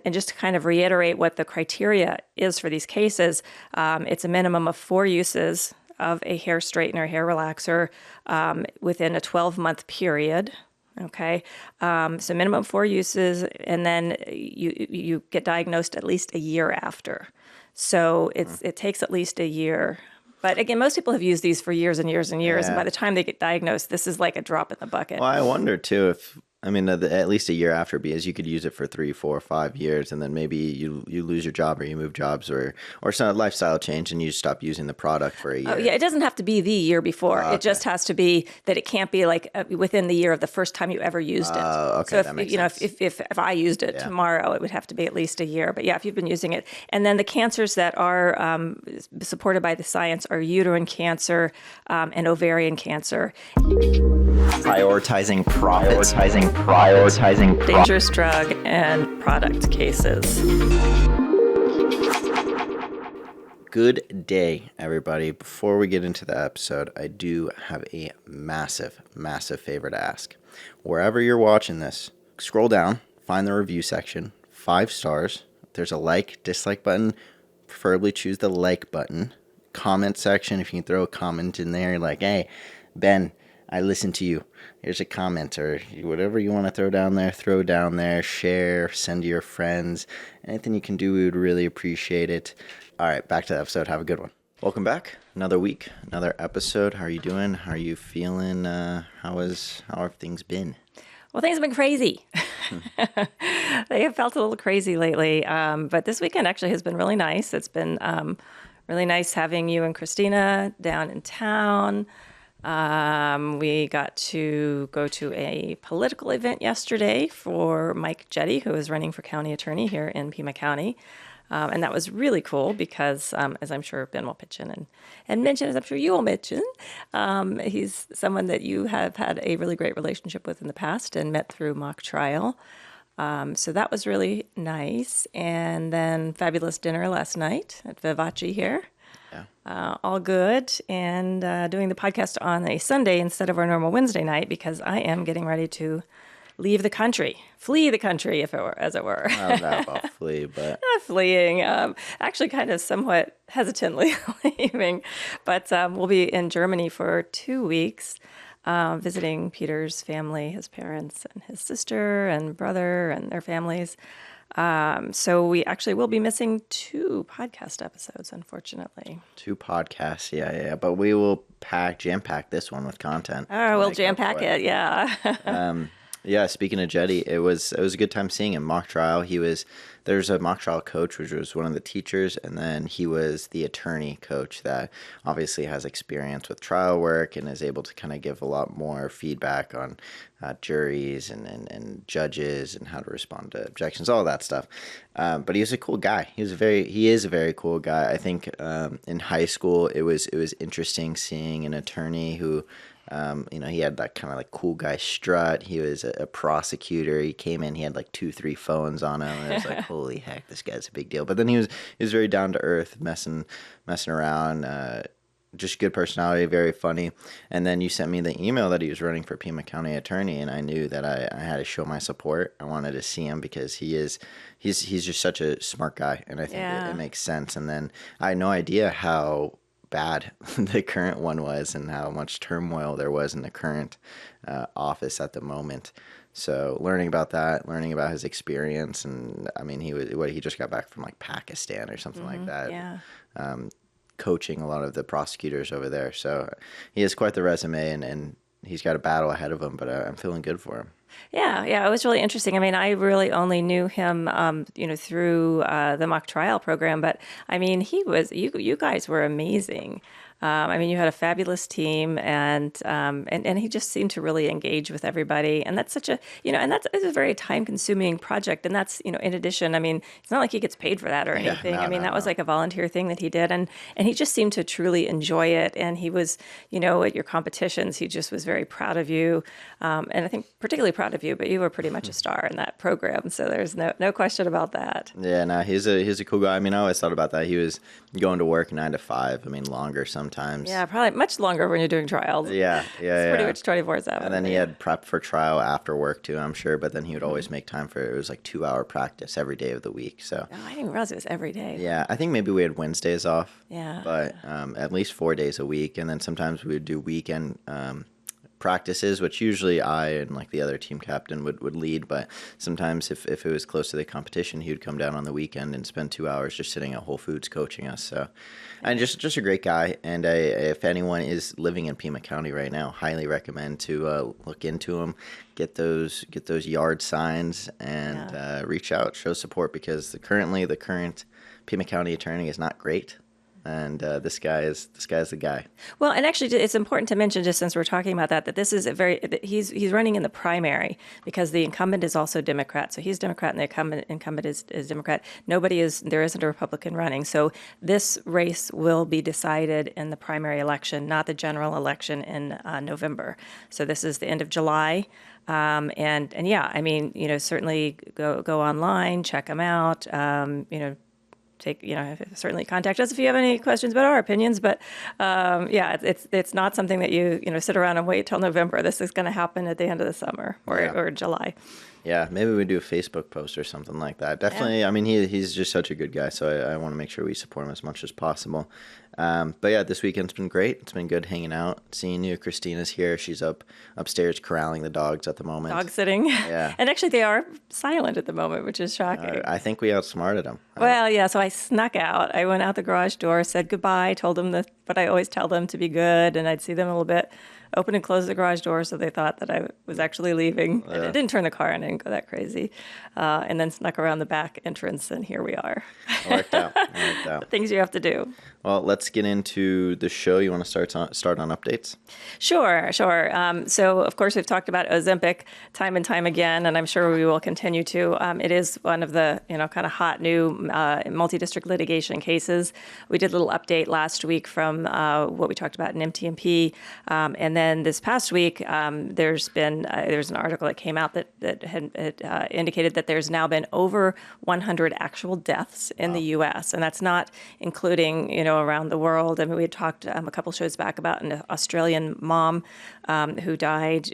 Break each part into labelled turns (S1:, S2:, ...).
S1: And just to kind of reiterate what the criteria is for these cases, it's a minimum of 4 uses of a hair straightener, hair relaxer within a 12-month period. Okay, so minimum 4 uses, and then you get diagnosed at least a year after. So it takes at least a year. But again, most people have used these for years and years and years, and by the time they get diagnosed, this is like a drop in the bucket.
S2: Well, I wonder too if, I mean, at least a year after, because you could use it for 3, 4, 5 years, and then maybe you lose your job or you move jobs or some lifestyle change and you stop using the product for a year.
S1: Oh, yeah, it doesn't have to be the year before. Okay. It just has to be that it can't be like within the year of the first time you ever used it.
S2: Okay,
S1: so if,
S2: that makes
S1: sense. If I used it tomorrow, it would have to be at least a year. But yeah, if you've been using it. And then the cancers that are supported by the science are uterine cancer and ovarian cancer.
S2: Prioritizing profits.
S1: Dangerous drug and product cases.
S2: Good day, everybody. Before we get into the episode, I do have a massive, massive favor to ask. Wherever you're watching this, scroll down, find the review section, 5 stars. There's a like, dislike button. Preferably choose the like button. Comment section, if you can throw a comment in there, like, hey, Ben, I listened to you. Here's a comment, or whatever you want to throw down there, share, send to your friends. Anything you can do, we would really appreciate it. All right, back to the episode. Have a good one. Welcome back. Another week, another episode. How are you doing? How are you feeling? How have things been?
S1: Well, things have been crazy. They have felt a little crazy lately, but this weekend actually has been really nice. It's been really nice having you and Christina down in town. We got to go to a political event yesterday for Mike Jetty, who is running for county attorney here in Pima County. And that was really cool because, as I'm sure Ben will pitch in and mention, as I'm sure you will mention, he's someone that you have had a really great relationship with in the past and met through mock trial. So that was really nice. And then fabulous dinner last night at Vivace here. Yeah. All good. And doing the podcast on a Sunday instead of our normal Wednesday night because I am getting ready to leave the country, flee the country, as it were.
S2: I don't know about flee, but
S1: not fleeing. Actually, kind of somewhat hesitantly leaving, but we'll be in Germany for 2 weeks, visiting Peter's family, his parents, and his sister and brother and their families. So we actually will be missing 2 podcast episodes, unfortunately.
S2: 2 podcasts, yeah. But we will jam-pack this one with content.
S1: Oh, we'll jam-pack it, yeah.
S2: Yeah, speaking of Jetty, it was a good time seeing him. Mock trial, there's a mock trial coach, which was one of the teachers, and then he was the attorney coach that obviously has experience with trial work and is able to kind of give a lot more feedback on juries and judges and how to respond to objections, all that stuff. But he was a cool guy. He is a very cool guy. I think in high school it was interesting seeing an attorney who he had that kind of like cool guy strut. He was a prosecutor. He came in, he had like 2-3 phones on him. And it was like, holy heck, this guy's a big deal. But then he was very down to earth, messing around, just good personality, very funny. And then you sent me the email that he was running for Pima County Attorney, and I knew that I had to show my support. I wanted to see him because he's just such a smart guy, and I think it makes sense. And then I had no idea how bad the current one was and how much turmoil there was in the current office at the moment. So learning about his experience, and I mean he just got back from like Pakistan or something like that. Yeah. Coaching a lot of the prosecutors over there. So he has quite the resume, and he's got a battle ahead of him, but I'm feeling good for him.
S1: Yeah, it was really interesting. I mean, I really only knew him, through the mock trial program. But I mean, you guys were amazing. I mean, you had a fabulous team, and he just seemed to really engage with everybody. And that's such a, and it's a very time-consuming project. And that's, in addition, I mean, it's not like he gets paid for that or anything. That was like a volunteer thing that he did. And he just seemed to truly enjoy it. And he was, at your competitions, he just was very proud of you. And I think particularly proud of you, but you were pretty much a star in that program. So there's no question about that.
S2: Yeah, no, he's a cool guy. I mean, I always thought about that. He was going to work 9 to 5. I mean, longer some sometimes.
S1: Yeah, probably much longer when you're doing trials.
S2: Yeah, yeah,
S1: It's pretty
S2: yeah.
S1: much 24/7.
S2: And then he had prep for trial after work too, I'm sure. But then he would
S1: Mm-hmm.
S2: always make time for it. It was like 2 hour practice every day of the week. So
S1: Oh, I didn't realize it was every day.
S2: yeah, I think maybe we had Wednesdays off,
S1: Yeah.
S2: but at least 4 days a week. And then sometimes we would do weekend practices, which usually I and like the other team captain would lead. But sometimes if it was close to the competition, he would come down on the weekend and spend 2 hours just sitting at Whole Foods coaching us. So, and just a great guy. And if anyone is living in Pima County right now, highly recommend to look into him, get those yard signs, and reach out, show support, because currently the current Pima County attorney is not great. And this guy's the guy.
S1: Well, and actually, it's important to mention, just since we're talking about that this is he's running in the primary because the incumbent is also Democrat. So he's Democrat, and the incumbent is Democrat. There isn't a Republican running. So this race will be decided in the primary election, not the general election in November. So this is the end of July. And yeah, I mean, certainly go online, check them out. Certainly contact us if you have any questions about our opinions. But it's not something that you sit around and wait till November. This is going to happen at the end of the summer or July.
S2: Yeah, maybe we do a Facebook post or something like that. Definitely. Yeah. I mean, he's just such a good guy, so I want to make sure we support him as much as possible. But yeah, this weekend's been great. It's been good hanging out, seeing you. Christina's here. She's upstairs corralling the dogs at the moment.
S1: Dog sitting.
S2: Yeah.
S1: And actually, they are silent at the moment, which is shocking.
S2: I think we outsmarted them.
S1: Well, yeah, so I snuck out. I went out the garage door, said goodbye, told them what I always tell them, to be good, and I'd see them a little bit. Open and close the garage door, so they thought that I was actually leaving. I didn't turn the car on, I didn't go that crazy. And then snuck around the back entrance, and here we are.
S2: It worked out.
S1: Things you have to do.
S2: Well, let's get into the show. You want to start on updates?
S1: Sure. So, of course, we've talked about Ozempic time and time again, and I'm sure we will continue to. It is one of the, kind of hot new multi-district litigation cases. We did a little update last week from what we talked about in MTMP, and then this past week, there's an article that came out that had indicated that there's now been over 100 actual deaths in the U.S., and that's not including, around the world. I mean, we had talked a couple shows back about an Australian mom who died.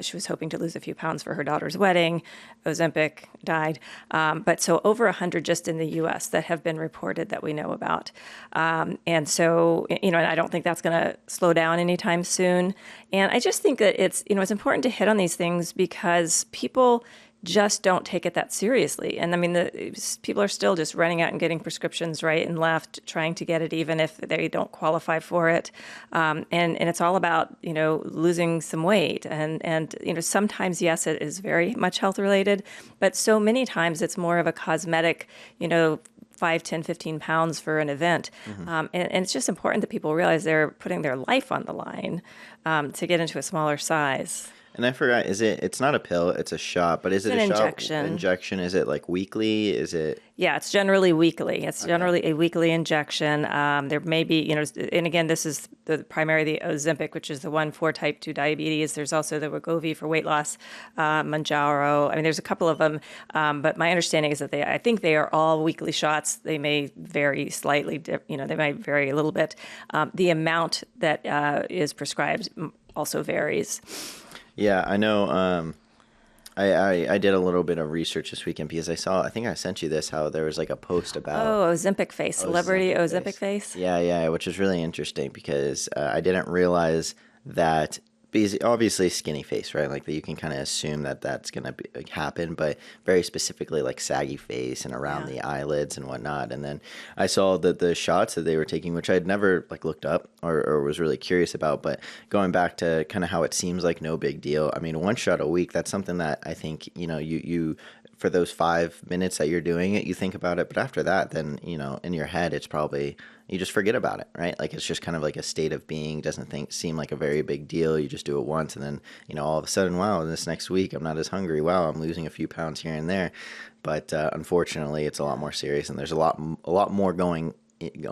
S1: She was hoping to lose a few pounds for her daughter's wedding. Ozempic, died. But so over 100 just in the U.S. that have been reported that we know about. And so, and I don't think that's going to slow down anytime soon. And I just think that it's important to hit on these things because people just don't take it that seriously. And I mean, people are still just running out and getting prescriptions right and left, trying to get it even if they don't qualify for it. And it's all about, losing some weight. And sometimes, yes, it is very much health related, but so many times it's more of a cosmetic, 5, 10, 15 pounds for an event. Mm-hmm. And it's just important that people realize they're putting their life on the line to get into a smaller size.
S2: And I forgot, it's not a pill, it's a shot, but is it a shot? Injection? Is it like weekly? Is it?
S1: Yeah, it's generally weekly. It's generally a weekly injection. There may be, and again, this is primarily the Ozempic, which is the one for type 2 diabetes. There's also the Wegovy for weight loss, Mounjaro. I mean, there's a couple of them, but my understanding is that I think they are all weekly shots. They may vary slightly, they might vary a little bit. The amount that is prescribed also varies.
S2: Yeah, I know. I did a little bit of research this weekend because I think I sent you this, how there was like a post about
S1: Ozempic face, celebrity Ozempic face.
S2: Yeah, which is really interesting because I didn't realize that. Because obviously skinny face, right? Like you can kind of assume that that's going to happen, but very specifically like saggy face and around the eyelids and whatnot. And then I saw that the shots that they were taking, which I had never like looked up or was really curious about, but going back to kind of how it seems like no big deal. I mean, one shot a week, that's something that I think, you for those 5 minutes that you're doing it, you think about it. But after that, then, in your head, it's probably, you just forget about it, right? Like it's just kind of like a state of being, doesn't seem like a very big deal. You just do it once and then, all of a sudden, wow, this next week I'm not as hungry. Wow, I'm losing a few pounds here and there. But unfortunately, it's a lot more serious and there's a lot more going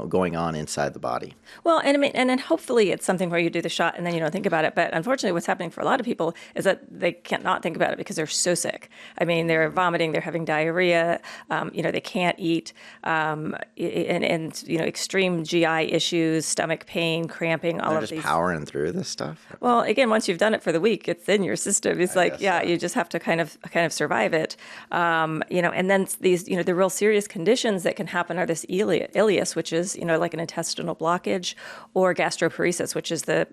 S2: going on inside the body.
S1: Well, and I mean, and then hopefully it's something where you do the shot and then you don't think about it. But unfortunately, what's happening for a lot of people is that they can't not think about it because they're so sick. I mean, they're vomiting, they're having diarrhea, they can't eat, and extreme GI issues, stomach pain, cramping, all
S2: They're
S1: of
S2: just
S1: these.
S2: powering through this stuff.
S1: Well, again, once you've done it for the week, it's in your system. It's you just have to kind of survive it, And then these, the real serious conditions that can happen are this ileus, which is, like an intestinal blockage, or gastroparesis, which is the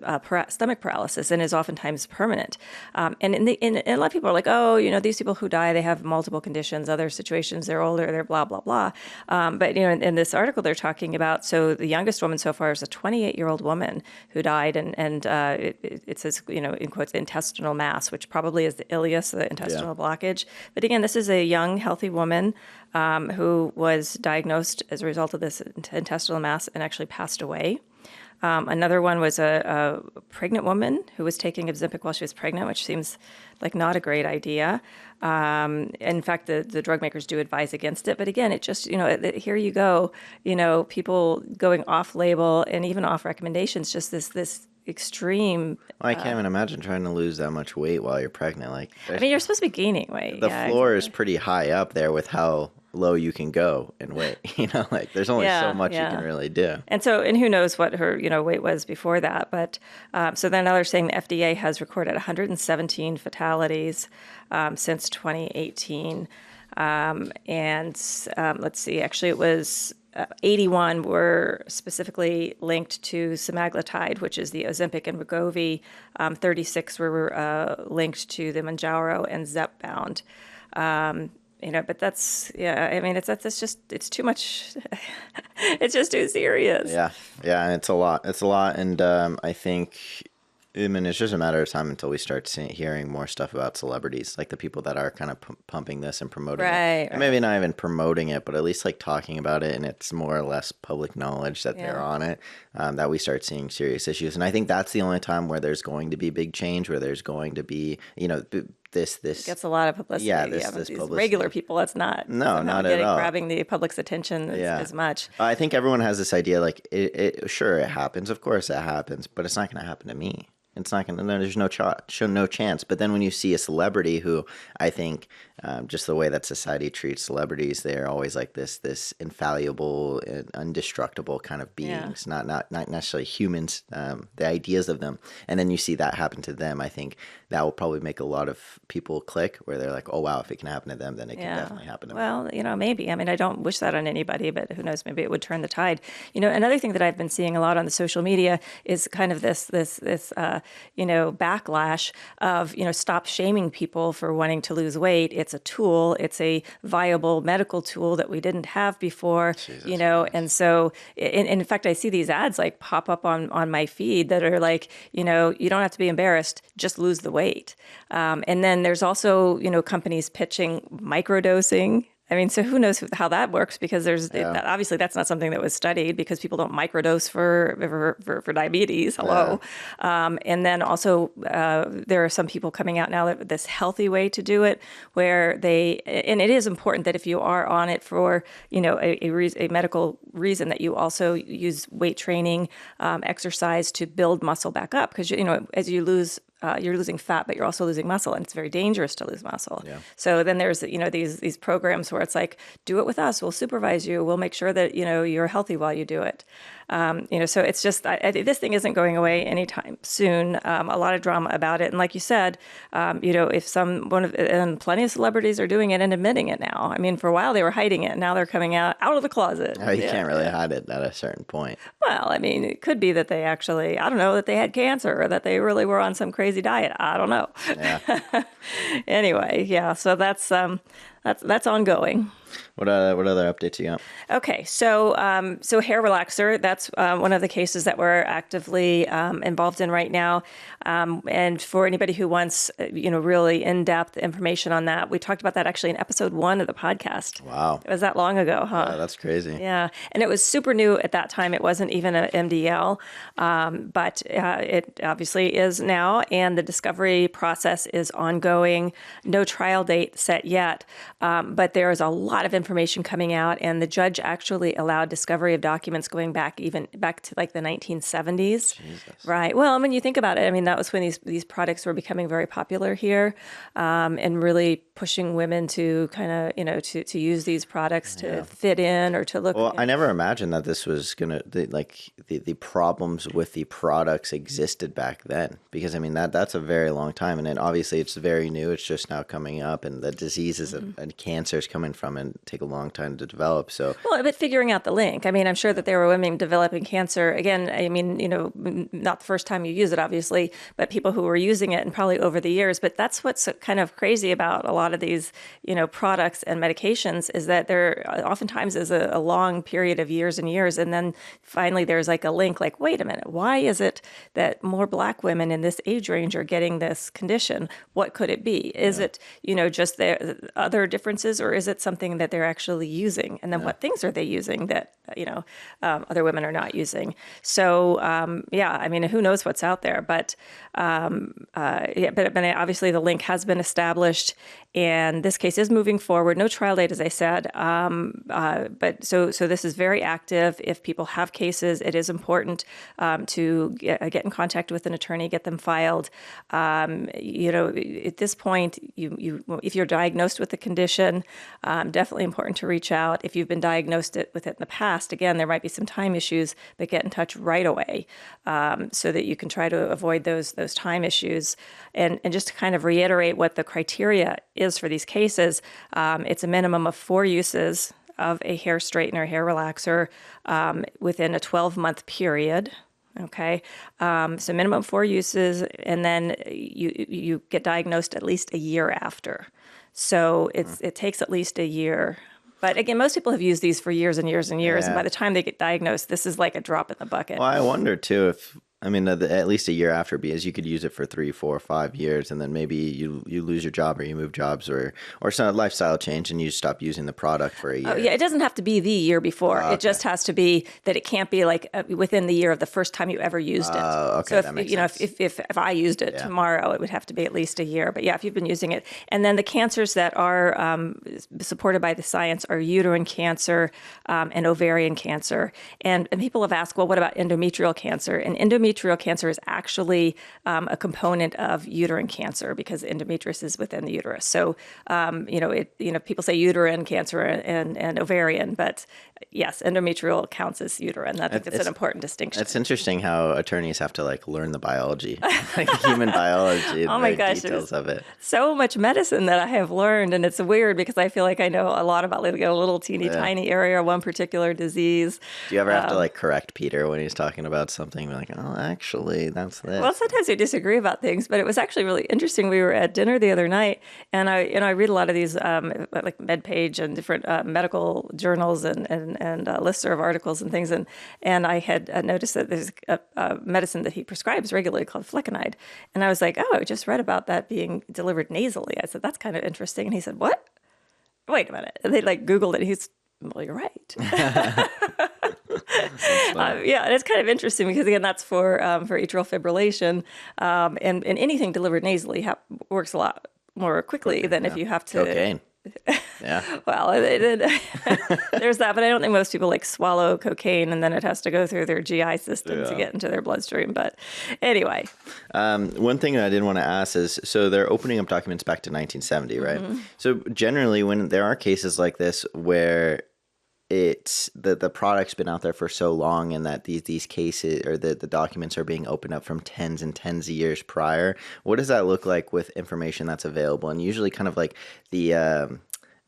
S1: stomach paralysis, and is oftentimes permanent. And a lot of people are like, oh, these people who die, they have multiple conditions, other situations, they're older, they're blah, blah, blah. But, in this article they're talking about, so the youngest woman so far is a 28-year-old woman who died, and it says, in quotes, intestinal mass, which probably is the ileus, the intestinal blockage. But again, this is a young, healthy woman who was diagnosed as a result of this intestinal mass and actually passed away. Another one was a pregnant woman who was taking Ozempic while she was pregnant, which seems like not a great idea. In fact, the drug makers do advise against it. But again, it just, here you go, people going off label and even off recommendations, just this extreme.
S2: Well, I can't even imagine trying to lose that much weight while you're pregnant. Like,
S1: you're supposed to be gaining weight.
S2: The floor is pretty high up there with how low you can go in weight. There's only so much you can really do.
S1: And who knows what her, weight was before that. But so then now they're saying the FDA has recorded 117 fatalities since 2018. Let's see, actually it was 81 were specifically linked to semaglutide, which is the Ozempic and Wegovy. 36 were linked to the Mounjaro and Zepbound. But that's, it's too much. It's just too serious.
S2: Yeah. And it's a lot. And I think, it's just a matter of time until we start hearing more stuff about celebrities, like the people that are kind of pumping this and promoting it. And maybe not even promoting it, but at least like talking about it, and it's more or less public knowledge that they're on it, that we start seeing serious issues. And I think that's the only time where there's going to be big change, where there's going to be, this
S1: gets a lot of publicity.
S2: Yeah, this
S1: these
S2: publicity.
S1: Regular people, that's not.
S2: No, not at all.
S1: Grabbing the public's attention as much.
S2: I think everyone has this idea, like, sure, it happens. Of course it happens, but it's not going to happen to me. It's not going to, there's no chance. But then when you see a celebrity who, I think, just the way that society treats celebrities, they're always like this infallible, indestructible kind of beings, not necessarily humans, the ideas of them. And then you see that happen to them. I think that will probably make a lot of people click, where they're like, oh, wow, if it can happen to them, then it can definitely happen to me.
S1: Well, maybe. I don't wish that on anybody, but who knows, maybe it would turn the tide. Another thing that I've been seeing a lot on the social media is kind of this backlash of, stop shaming people for wanting to lose weight. It's a tool. It's a viable medical tool that we didn't have before, and so in fact, I see these ads like pop up on my feed that are like, you don't have to be embarrassed, just lose the weight. And then there's also, companies pitching microdosing. So who knows how that works, because obviously that's not something that was studied, because people don't microdose for diabetes. Hello. Yeah. And then also there are some people coming out now that this healthy way to do it, where and it is important that if you are on it for, a medical reason, that you also use weight training, exercise to build muscle back up, because, as you lose you're losing fat, but you're also losing muscle, and it's very dangerous to lose muscle. Yeah. So then there's, these programs where it's like, do it with us. We'll supervise you. We'll make sure that, you're healthy while you do it. So it's just, this thing isn't going away anytime soon. A lot of drama about it. And like you said, if and plenty of celebrities are doing it and admitting it now. For a while they were hiding it. Now they're coming out of the closet.
S2: Oh, you can't really hide it at a certain point.
S1: Well, it could be that they actually, I don't know, that they had cancer, or that they really were on some crazy diet. I don't know. Yeah. Anyway, yeah. So that's ongoing.
S2: What other updates you got?
S1: Okay, so hair relaxer, that's one of the cases that we're actively involved in right now. And for anybody who wants, really in-depth information on that, we talked about that actually in episode 1 of the podcast.
S2: Wow.
S1: It was that long ago, huh?
S2: Yeah, that's crazy.
S1: Yeah, and it was super new at that time. It wasn't even an MDL, but it obviously is now, and the discovery process is ongoing. No trial date set yet, but there is a lot lot of information coming out, and the judge actually allowed discovery of documents going back to like the 1970s.
S2: Jesus.
S1: Right. Well, I mean, you think about it. I mean, that was when these products were becoming very popular here, and really pushing women to kind of, to use these products to fit in or to look.
S2: Well, I never imagined that this was the problems with the products existed back then, because I mean that's a very long time, and then obviously it's very new. It's just now coming up, and the diseases and cancers coming from and take a long time to develop. So,
S1: well, but figuring out the link. I mean, I'm sure that there were women developing cancer. Again, I mean, not the first time you use it, obviously, but people who were using it and probably over the years. But that's what's kind of crazy about a lot of these, products and medications is that there oftentimes is a long period of years and years. And then finally there's like a link, like, wait a minute, why is it that more Black women in this age range are getting this condition? What could it be? Is it, just their other differences, or is it something that they're actually using? And then what things are they using that, other women are not using? So, I mean, who knows what's out there, but obviously the link has been established, and this case is moving forward. No trial date, as I said, but so this is very active. If people have cases, it is important to get in contact with an attorney, get them filed. At this point, if you're diagnosed with the condition, definitely important to reach out. If you've been diagnosed with it in the past, again, there might be some time issues, but get in touch right away so that you can try to avoid those time issues. And just to kind of reiterate what the criteria is for these cases, it's a minimum of 4 uses of a hair straightener, hair relaxer within a 12-month period. Okay, so minimum 4 uses, and then you get diagnosed at least a year after. So it takes at least a year. But again, most people have used these for years and years and years, and by the time they get diagnosed, this is like a drop in the bucket.
S2: Well, I wonder too if, I mean, at least a year after, because you could use it for 3, 4, 5 years, and then maybe you lose your job, or you move jobs, or some lifestyle change, and you stop using the product for a year.
S1: Oh, yeah, it doesn't have to be the year before. It just has to be that it can't be like within the year of the first time you ever used it.
S2: Okay,
S1: so if,
S2: that makes sense.
S1: If I used it tomorrow, it would have to be at least a year. But yeah, if you've been using it, and then the cancers that are supported by the science are uterine cancer and ovarian cancer. And people have asked, well, what about endometrial cancer? And endometrial cancer is actually a component of uterine cancer because endometrius is within the uterus. So, people say uterine cancer and ovarian, but yes, endometrial counts as uterine. I think it's an important distinction.
S2: It's interesting how attorneys have to learn the biology, human biology, and
S1: oh my gosh,
S2: details of it.
S1: So much medicine that I have learned, and it's weird because I feel like I know a lot about a little teeny tiny area, one particular disease.
S2: Do you ever have to correct Peter when he's talking about something? Like, oh, actually, that's this.
S1: Well, sometimes we disagree about things, but it was actually really interesting. We were at dinner the other night, and I read a lot of these like MedPage and different medical journals and listserv articles and things, and I had noticed that there's a medicine that he prescribes regularly called flecainide, and I was like, oh, I just read about that being delivered nasally. I said, that's kind of interesting, and he said, what? Wait a minute. And they Googled it. And he's, well, you're right. And it's kind of interesting because again, that's for atrial fibrillation, and anything delivered nasally works a lot more quickly than if you have to.
S2: Cocaine. Yeah.
S1: Well, there's that, but I don't think most people swallow cocaine and then it has to go through their GI system to get into their bloodstream. But anyway.
S2: One thing that I did want to ask is, so they're opening up documents back to 1970, right? Mm-hmm. So generally when there are cases like this where it's the product's been out there for so long and that these cases or the documents are being opened up from tens and tens of years prior, what does that look like with information that's available? And usually kind of the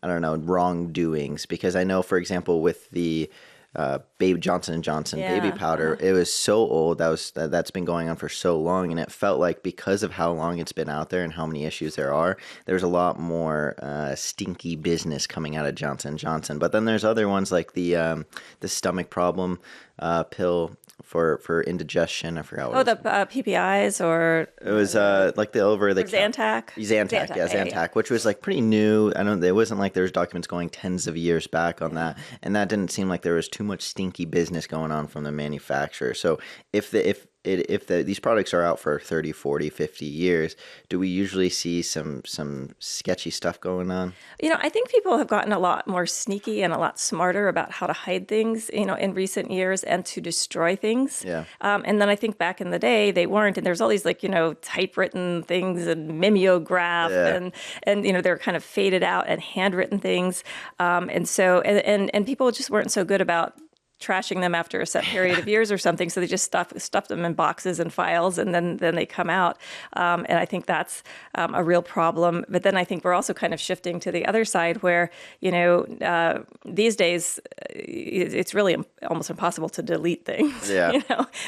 S2: wrongdoings, because I know, for example, with the baby Johnson & Johnson baby powder, it was so old, that's been going on for so long, and it felt like because of how long it's been out there and how many issues there's a lot more stinky business coming out of Johnson & Johnson. But then there's other ones like the stomach problem pill for indigestion. I forgot what
S1: the PPIs, or
S2: it was like the
S1: Zantac.
S2: Zantac, which was pretty new. I don't. It wasn't like there was documents going tens of years back on that, and that didn't seem like there was too much stinky business going on from the manufacturer. So if these products are out for 30, 40, 50 years, do we usually see some sketchy stuff going on?
S1: I think people have gotten a lot more sneaky and a lot smarter about how to hide things, in recent years and to destroy things.
S2: Yeah.
S1: And then I think back in the day they weren't, and there's all these typewritten things and mimeograph and they're kind of faded out and handwritten things. And so people just weren't so good about trashing them after a set period of years or something. So they just stuff them in boxes and files, and then they come out. And I think that's a real problem. But then I think we're also kind of shifting to the other side where, these days it's really almost impossible to delete things.
S2: Yeah.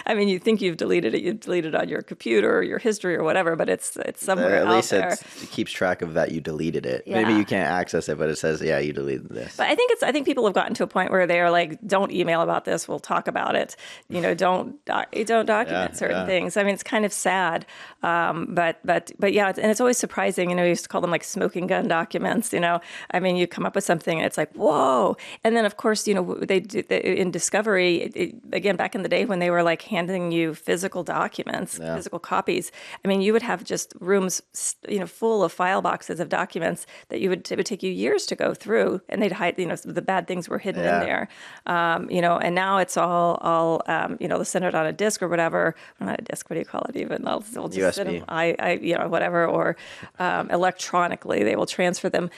S1: I mean, you think you've deleted it on your computer or your history or whatever, but it's somewhere
S2: at least
S1: out there.
S2: It keeps track of that you deleted it.
S1: Yeah.
S2: Maybe you can't access it, but it says, yeah, you deleted this.
S1: But I think people have gotten to a point where they are like, don't email about this, we'll talk about it. Don't document certain things. I mean, it's kind of sad. But yeah, and it's always surprising. We used to call them like smoking gun documents. I mean, you come up with something and it's like, whoa. And then of course, in Discovery, again, back in the day when they were like handing you physical documents, physical copies. I mean, you would have just rooms, full of file boxes of documents that it would take you years to go through, and they'd hide, the bad things were hidden in there. And now it's all they'll send it on a disc or whatever. Or not a disc, what do you call it even? They'll just send them, whatever, or electronically they will transfer them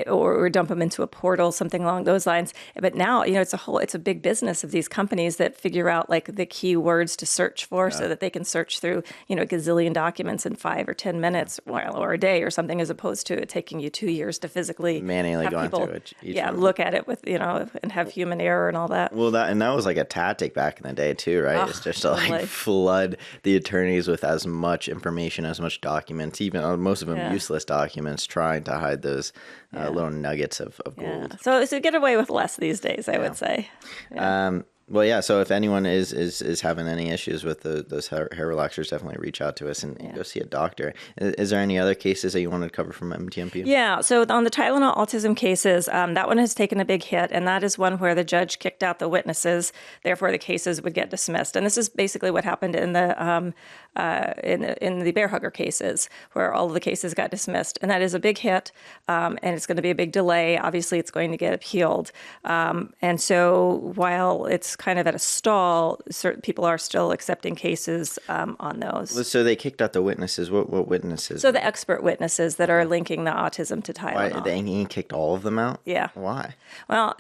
S1: or dump them into a portal, something along those lines. But now, it's a big business of these companies that figure out like the key words to search for so that they can search through, a gazillion documents in 5 or 10 minutes or a day or something, as opposed to it taking you 2 years to physically
S2: manually going through it.
S1: Look at it with, and have human error and all that.
S2: Well, that was like a tactic back in the day too, right? It's just to like flood the attorneys with as much information, as much documents, even most of them useless documents, trying to hide those little nuggets of gold.
S1: So get away with less these days, I would say. Yeah.
S2: Well, yeah. So if anyone is having any issues with those hair relaxers, definitely reach out to us and go see a doctor. Is there any otother cases that you wanted to cover from MTMP?
S1: Yeah. So on the Tylenol autism cases, that one has taken a big hit, and that is one where the judge kicked out the witnesses. Therefore, the cases would get dismissed. And this is basically what happened in the bear hugger cases, where all of the cases got dismissed. And that is a big hit, and it's going to be a big delay. Obviously, it's going to get appealed. And so while it's kind of at a stall, certain people are still accepting cases on those.
S2: So they kicked out the witnesses. What witnesses?
S1: So the expert witnesses that are linking the autism to Tylenol.
S2: Why, they kicked all of them out?
S1: Yeah.
S2: Why?
S1: Well,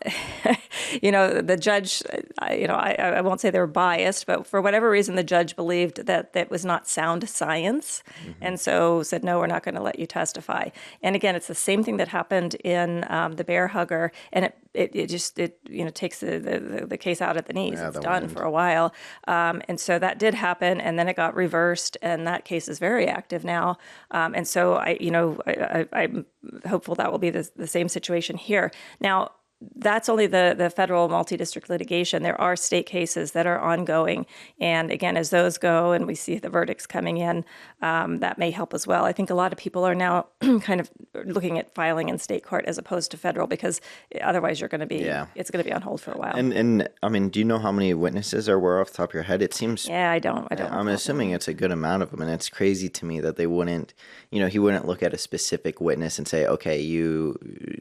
S1: the judge, I won't say they were biased, but for whatever reason, the judge believed that that was not sound science, and so said, no, we're not going to let you testify. And again, it's the same thing that happened in the bear hugger, and it just takes the case out at the knees. It's done for a while. And so that did happen, and then it got reversed, and that case is very active now. And so I'm hopeful that will be the same situation here. Now, that's only the federal multi-district litigation. There are state cases that are ongoing. And again, as those go and we see the verdicts coming in, that may help as well. I think a lot of people are now kind of looking at filing in state court as opposed to federal, because otherwise it's going to be on hold for a while.
S2: And I mean, do you know how many witnesses there were off the top of your head? It seems...
S1: Yeah, I don't.
S2: I'm assuming it's a good amount of them. And it's crazy to me that they wouldn't, he wouldn't look at a specific witness and say, okay,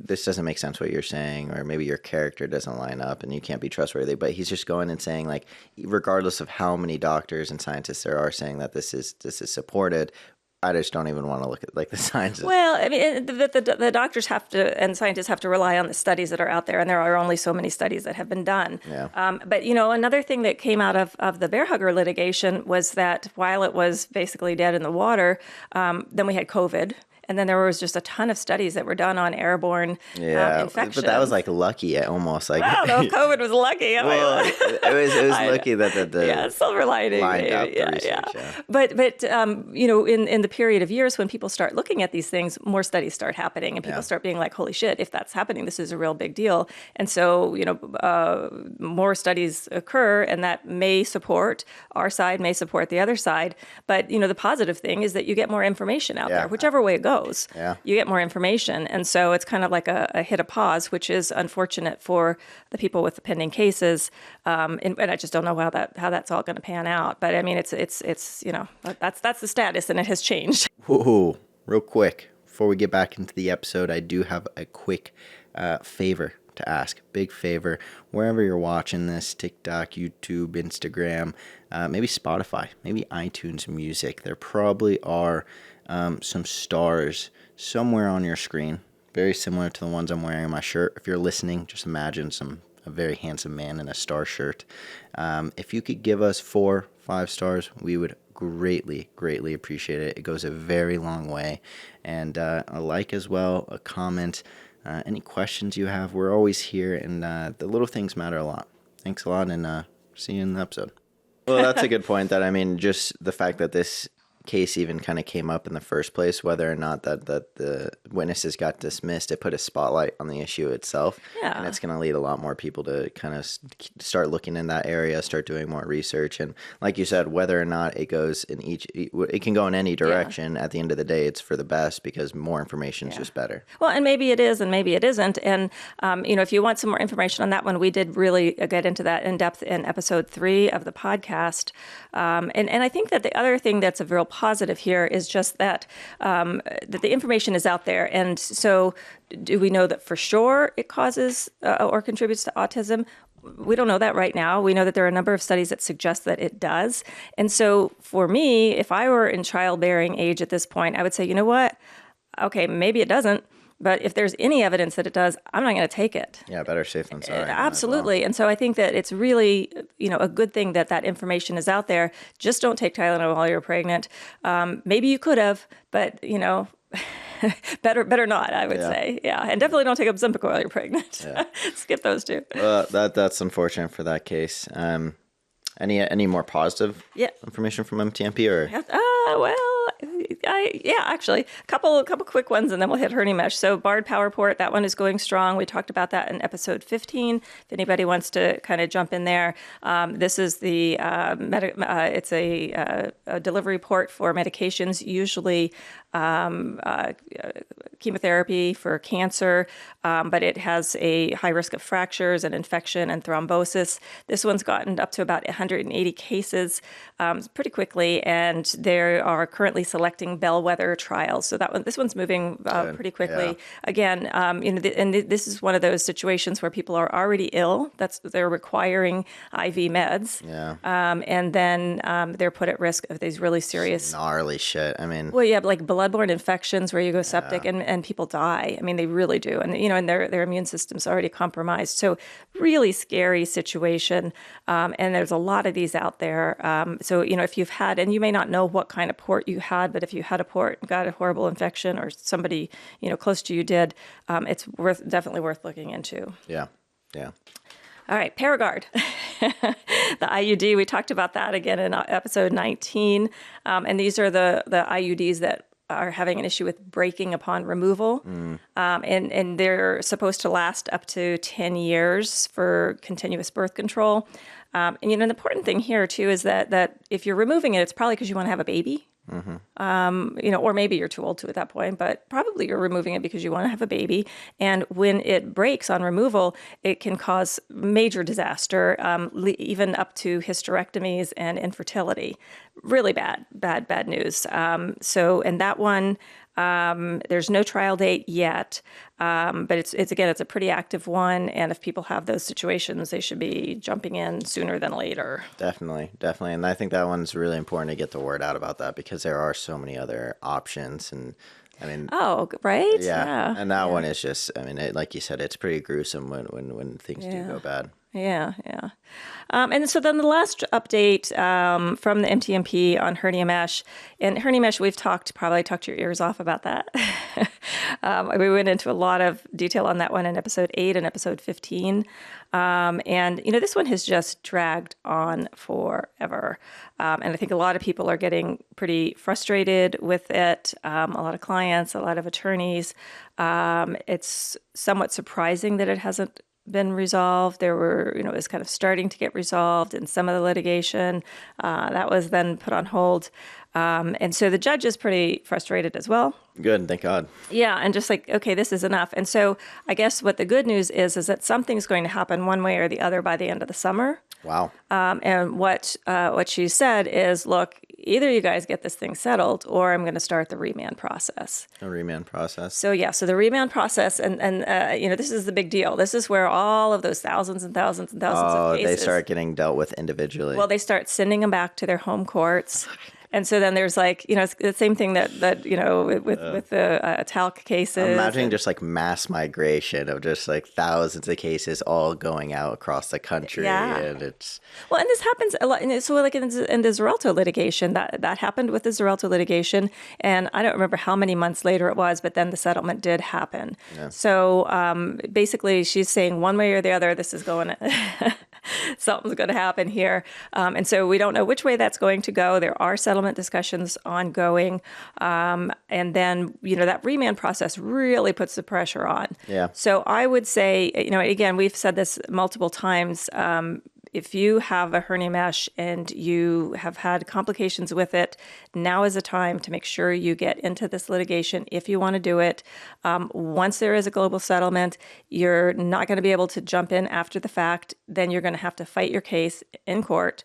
S2: this doesn't make sense what you're saying, or maybe your character doesn't line up and you can't be trustworthy. But he's just going and saying, like, regardless of how many doctors and scientists there are saying that this is supported, I just don't even want to look at like the science.
S1: Well, I mean, the doctors have to, and scientists have to rely on the studies that are out there, and there are only so many studies that have been done.
S2: Yeah.
S1: But another thing that came out of the bear hugger litigation was that while it was basically dead in the water, then we had COVID. And then there was just a ton of studies that were done on airborne infections.
S2: But that was like lucky, almost like.
S1: I don't know if COVID was lucky.
S2: Well, it was lucky that the
S1: silver lining.
S2: Lined up the research, yeah.
S1: But in the period of years when people start looking at these things, more studies start happening, and people start being like, "Holy shit! If that's happening, this is a real big deal." And so more studies occur, and that may support our side, may support the other side. But the positive thing is that you get more information out there, whichever way it goes. knows?
S2: Yeah.
S1: You get more information. And so it's kind of like a hit a pause, which is unfortunate for the people with the pending cases. And I just don't know how that's all going to pan out. But I mean, it's that's the status, and it has changed.
S2: Whoa, real quick, before we get back into the episode, I do have a quick favor to ask. Big favor. Wherever you're watching this, TikTok, YouTube, Instagram, maybe Spotify, maybe iTunes Music, there probably are some stars somewhere on your screen, very similar to the ones I'm wearing on my shirt. If you're listening, just imagine a very handsome man in a star shirt. If you could give us 4, 5 stars, we would greatly appreciate it. It goes a very long way. And a like as well, a comment, any questions you have, we're always here, and the little things matter a lot. Thanks a lot, and see you in the episode. Well, that's a good point. That, I mean, just the fact that this case even kind of came up in the first place, whether or not that the witnesses got dismissed, it put a spotlight on the issue itself.
S1: Yeah.
S2: And it's going to lead a lot more people to kind of start looking in that area, start doing more research. And like you said, whether or not it goes in it can go in any direction. At the end of the day, it's for the best, because more information is just better.
S1: Well, and maybe it is, and maybe it isn't. And, if you want some more information on that one, we did really get into that in depth in episode 3 of the podcast. And I think that the other thing that's a real positive here is just that that the information is out there. And so do we know that for sure it causes or contributes to autism? We don't know that right now. We know that there are a number of studies that suggest that it does. And so for me, if I were in childbearing age at this point, I would say, you know what? Okay, maybe it doesn't. But if there's any evidence that it does, I'm not going to take it.
S2: Yeah, better safe than sorry.
S1: Absolutely. Well. And so I think that it's really, a good thing that information is out there. Just don't take Tylenol while you're pregnant. Maybe you could have, but, better not, I would say. Yeah. And definitely don't take Ozempic while you're pregnant. Yeah. Skip those two.
S2: Well, that's unfortunate for that case. Any more positive information from MTMP or?
S1: Actually, a couple quick ones, and then we'll hit hernia mesh. So Bard Power Port, that one is going strong. We talked about that in episode 15. If anybody wants to kind of jump in there, this is the it's a delivery port for medications, usually chemotherapy for cancer, but it has a high risk of fractures and infection and thrombosis. This one's gotten up to about 180 cases pretty quickly, and they are currently selecting bellwether trials. So this one's moving pretty quickly. Yeah. Again, this is one of those situations where people are already ill. They're requiring IV meds.
S2: Yeah.
S1: And then they're put at risk of these really serious,
S2: gnarly shit. I mean,
S1: well, yeah, like bloodborne infections where you go septic and people die. I mean, they really do. And, and their immune system's already compromised. So really scary situation. And there's a lot of these out there. So, if you've had, and you may not know what kind of port you had, but if you had a port and got a horrible infection, or somebody, close to you did, it's definitely worth looking into.
S2: Yeah. Yeah.
S1: All right, Paragard, the IUD. We talked about that again in episode 19. And these are the IUDs that are having an issue with breaking upon removal. And they're supposed to last up to 10 years for continuous birth control. And, an important thing here, too, is that if you're removing it, it's probably because you want to have a baby. Mm-hmm. Or maybe you're too old to at that point, but probably you're removing it because you want to have a baby. And when it breaks on removal, it can cause major disaster, even up to hysterectomies and infertility. Really bad news. And that one, there's no trial date yet, but it's a pretty active one. And if people have those situations, they should be jumping in sooner than later.
S2: Definitely. And I think that one's really important to get the word out about that, because there are so many other options. And I mean,
S1: oh, right.
S2: Yeah. And that one is just, I mean, like you said, it's pretty gruesome when things do go bad.
S1: Yeah. And so then the last update from the MTMP on hernia mesh. And hernia mesh, we've probably talked your ears off about that. We went into a lot of detail on that one in episode 8 and episode 15. And, this one has just dragged on forever. And I think a lot of people are getting pretty frustrated with it. A lot of clients, a lot of attorneys. It's somewhat surprising that it hasn't been resolved. There were, it was kind of starting to get resolved in some of the litigation. That was then put on hold. And so the judge is pretty frustrated as well.
S2: Good, thank God.
S1: Yeah, and just like, okay, this is enough. And so I guess what the good news is that something's going to happen one way or the other by the end of the summer.
S2: Wow.
S1: And what she said is, look, either you guys get this thing settled, or I'm going to start the remand process.
S2: A remand process.
S1: So so the remand process, and this is the big deal. This is where all of those thousands and thousands and thousands of cases.
S2: They start getting dealt with individually.
S1: Well, they start sending them back to their home courts. And so then there's like, it's the same thing that with the talc cases.
S2: I'm imagining just like mass migration of just like thousands of cases all going out across the country.
S1: Yeah.
S2: And it's...
S1: Well, and this happens a lot. So like in the Xarelto litigation, that happened with the Xarelto litigation. And I don't remember how many months later it was, but then the settlement did happen. Yeah. So basically she's saying one way or the other, this is going something's going to happen here. And so we don't know which way that's going to go. There are settlement discussions ongoing. And then, that remand process really puts the pressure on.
S2: Yeah.
S1: So I would say, again, we've said this multiple times, if you have a hernia mesh and you have had complications with it, now is the time to make sure you get into this litigation if you want to do it. Once there is a global settlement, you're not going to be able to jump in after the fact. Then you're going to have to fight your case in court.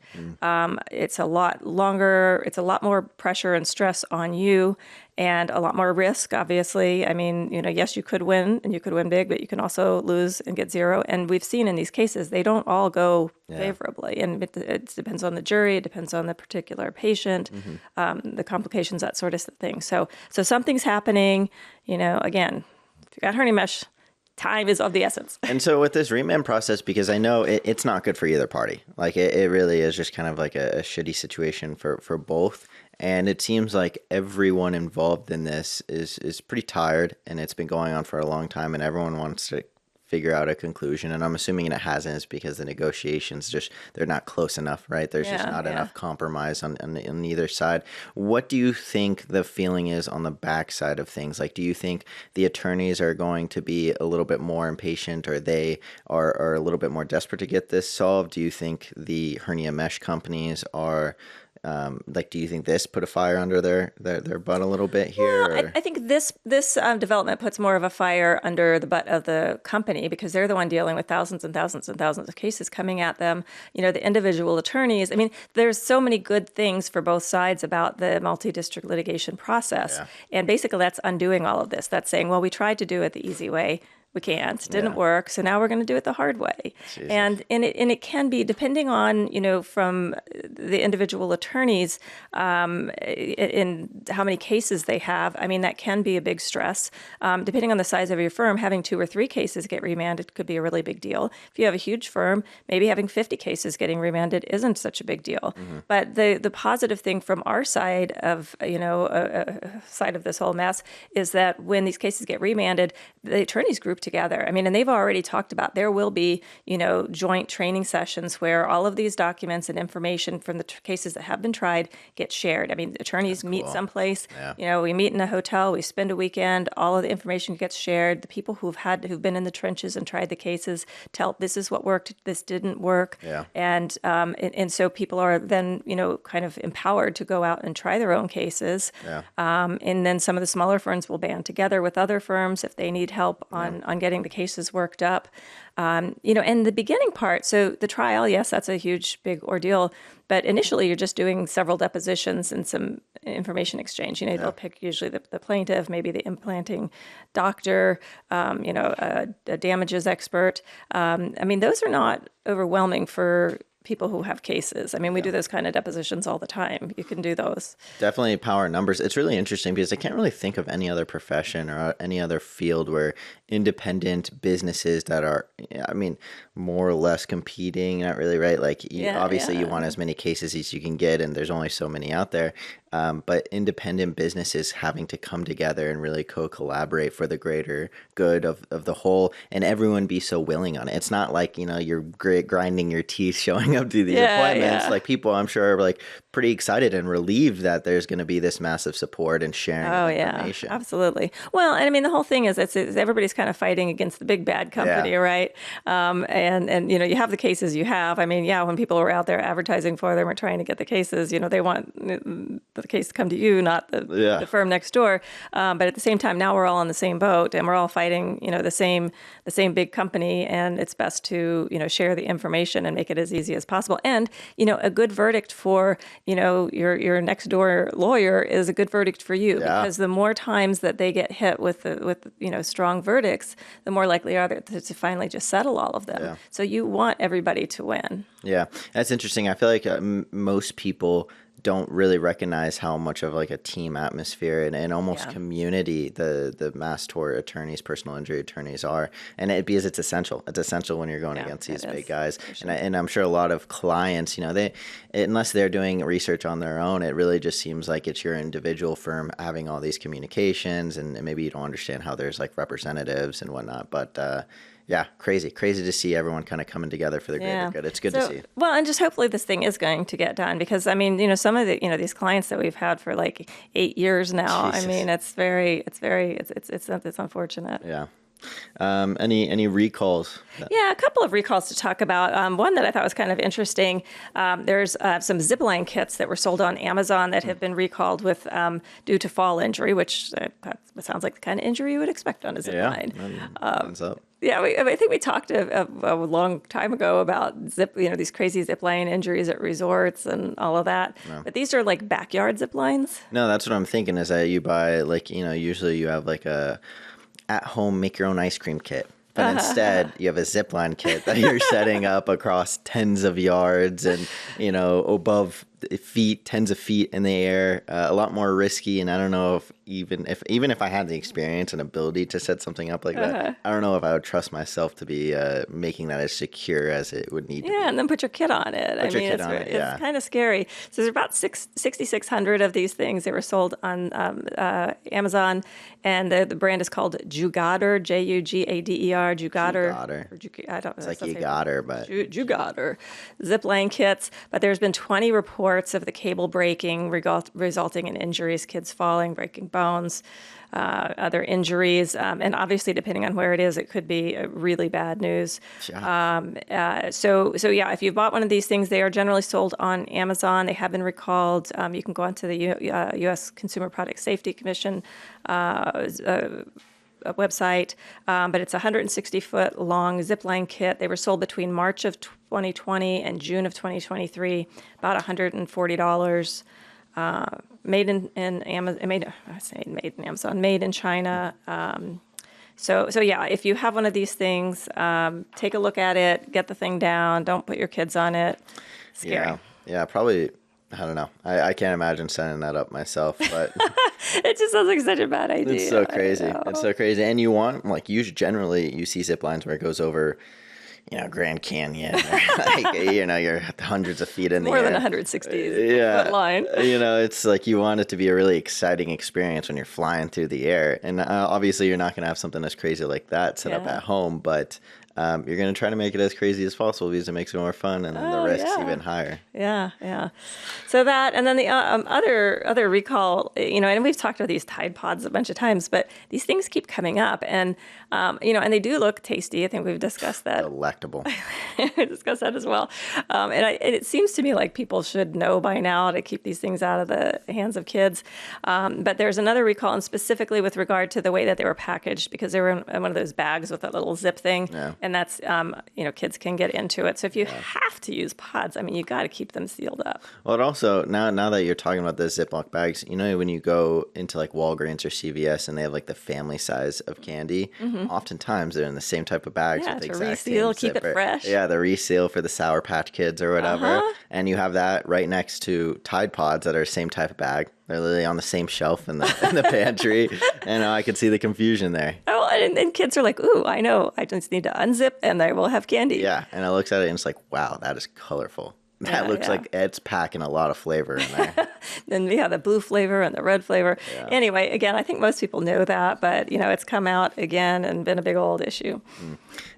S1: It's a lot longer. It's a lot more pressure and stress on you, and a lot more risk, obviously. I mean, yes, you could win, and you could win big, but you can also lose and get zero. And we've seen in these cases, they don't all go favorably. And it depends on the jury, it depends on the particular patient, the complications, that sort of thing. So something's happening, again, if you got hernia mesh, time is of the essence.
S2: And so with this remand process, because I know it's not good for either party. Like it really is just kind of like a shitty situation for both. And it seems like everyone involved in this is pretty tired, and it's been going on for a long time, and everyone wants to figure out a conclusion. And I'm assuming it hasn't, is because the negotiations they're not close enough, right? There's just not enough compromise on either side. What do you think the feeling is on the backside of things? Like, do you think the attorneys are going to be a little bit more impatient, or they are a little bit more desperate to get this solved? Do you think the hernia mesh companies are... do you think this put a fire under their butt a little bit here?
S1: Well, I think this development puts more of a fire under the butt of the company, because they're the one dealing with thousands and thousands and thousands of cases coming at them. The individual attorneys. I mean, there's so many good things for both sides about the multi-district litigation process, and basically that's undoing all of this. That's saying, well, we tried to do it the easy way. We can't. Didn't work. So now we're going to do it the hard way. Jesus. And it can be, depending on, from the individual attorneys, in how many cases they have. I mean, that can be a big stress. Depending on the size of your firm, having 2 or 3 cases get remanded could be a really big deal. If you have a huge firm, maybe having 50 cases getting remanded isn't such a big deal. But the positive thing from our side of, side of this whole mess is that when these cases get remanded, the attorneys group together. I mean, and they've already talked about there will be, joint training sessions where all of these documents and information from the cases that have been tried get shared. I mean, attorneys meet someplace, we meet in a hotel, we spend a weekend, all of the information gets shared. The people who've been in the trenches and tried the cases tell this is what worked, this didn't work. Yeah. And so people are then, kind of empowered to go out and try their own cases. Yeah. And then some of the smaller firms will band together with other firms if they need help on getting the cases worked up. And the beginning part, so the trial, yes, that's a huge, big ordeal. But initially, you're just doing several depositions and some information exchange. They'll pick usually the plaintiff, maybe the implanting doctor, a damages expert. I mean, those are not overwhelming for people who have cases. I mean, we do those kind of depositions all the time. You can do those. Definitely
S2: power in numbers. It's really interesting because I can't really think of any other profession or any other field where independent businesses that are, more or less competing, not really, right? Like, obviously you want as many cases as you can get, and there's only so many out there. but independent businesses having to come together and really co-collaborate for the greater good of the whole, and everyone be so willing on it. It's not like, you're grinding your teeth showing up to these appointments.
S1: Yeah.
S2: Like, people, I'm sure, are like pretty excited and relieved that there's going to be this massive support and sharing
S1: Oh
S2: of
S1: yeah,
S2: information.
S1: absolutely. Well, and I mean, the whole thing is it's everybody's kind of fighting against the big bad company,
S2: Yeah.
S1: right? And you have the cases you have. I mean, yeah, when people are out there advertising for them or trying to get the cases, they want the case to come to you, not the firm next door. But at the same time, now we're all on the same boat and we're all fighting, the same big company, and it's best to share the information and make it as easy as possible. And a good verdict for your next door lawyer is a good verdict for you, because the more times that they get hit with strong verdicts, the more likely are they to finally just settle all of them.
S2: Yeah.
S1: So you want everybody to win.
S2: Yeah, that's interesting. I feel like most people don't really recognize how much of like a team atmosphere and almost community the mass tort attorneys, personal injury attorneys are, and because it's essential. It's essential when you're going against these big guys. Sure. And I'm sure a lot of clients, they unless they're doing research on their own, it really just seems like it's your individual firm having all these communications, and maybe you don't understand how there's like representatives and whatnot, but. Yeah, crazy to see everyone kind of coming together for the greater good. It's good to see.
S1: Well, and just hopefully this thing is going to get done, because I mean, some of the these clients that we've had for like 8 years now. Jesus. I mean, it's unfortunate.
S2: Yeah. Any recalls?
S1: Yeah, a couple of recalls to talk about. One that I thought was kind of interesting. There's some zipline kits that were sold on Amazon that have been recalled with due to fall injury, which sounds like the kind of injury you would expect on a zipline. Yeah, I think we talked a long time ago about these crazy zipline injuries at resorts and all of that. No. But these are like backyard ziplines.
S2: No, that's what I'm thinking. Is that you buy usually you have like a at-home make your own ice cream kit. But instead, you have a zipline kit that you're setting up across tens of yards and, above feet, tens of feet in the air, a lot more risky. And I don't know if even if I had the experience and ability to set something up like that, I don't know if I would trust myself to be making that as secure as it would need to be.
S1: Yeah, and then put your kit on it. It's kind of scary. So there's about 6,600 of these things. They were sold on Amazon, and the brand is called Jugader, Jugader. Jugader. I don't know.
S2: It's like you got her, but
S1: Jugader zipline kits. But there's been 20 reports of the cable breaking, resulting in injuries, kids falling, breaking bones, other injuries, and obviously, depending on where it is, it could be really bad news. Yeah. So yeah, if you bought one of these things, they are generally sold on Amazon. They have been recalled. You can go onto the U.S. Consumer Product Safety Commission website, but it's a 160-foot long zipline kit. They were sold between March of 2020 and June of 2023, about $140. Made in Amazon. Made in Amazon. Made in China. So yeah, if you have one of these things, take a look at it. Get the thing down. Don't put your kids on it. Scary.
S2: Yeah. Probably. I don't know. I can't imagine setting that up myself, but
S1: it just sounds like such a bad idea.
S2: It's so crazy. It's so crazy. And you want, like, generally you see zip lines where it goes over, Grand Canyon, or you're hundreds of feet in the air.
S1: More than 160 foot line.
S2: It's like you want it to be a really exciting experience when you're flying through the air. And obviously you're not going to have something as crazy like that set up at home, but you're going to try to make it as crazy as possible because it makes it more fun, and then the risk's even higher.
S1: Yeah. So that, and then the other recall, and we've talked about these Tide Pods a bunch of times, but these things keep coming up, and and they do look tasty. I think we've discussed that.
S2: Delectable.
S1: We discussed that as well. And it seems to me like people should know by now to keep these things out of the hands of kids. But there's another recall, and specifically with regard to the way that they were packaged, because they were in one of those bags with that little zip thing. Yeah. And that's, kids can get into it. So if you have to use pods, you got to keep them sealed up.
S2: Well, it also, now that you're talking about the Ziploc bags, when you go into like Walgreens or CVS and they have like the family size of candy, oftentimes they're in the same type of bags with the exact
S1: reseal,
S2: same
S1: keep it fresh.
S2: Yeah, the reseal for the Sour Patch Kids or whatever. And you have that right next to Tide Pods that are the same type of bag. They're literally on the same shelf in the pantry, and I could see the confusion there.
S1: Oh, and kids are like, ooh, I know, I just need to unzip, and they will have candy.
S2: Yeah, and I looks at it, and it's like, wow, that is colorful. That looks like it's packing a lot of flavor in there.
S1: Then we have the blue flavor and the red flavor. Yeah. Anyway, again, I think most people know that, but it's come out again and been a big old issue.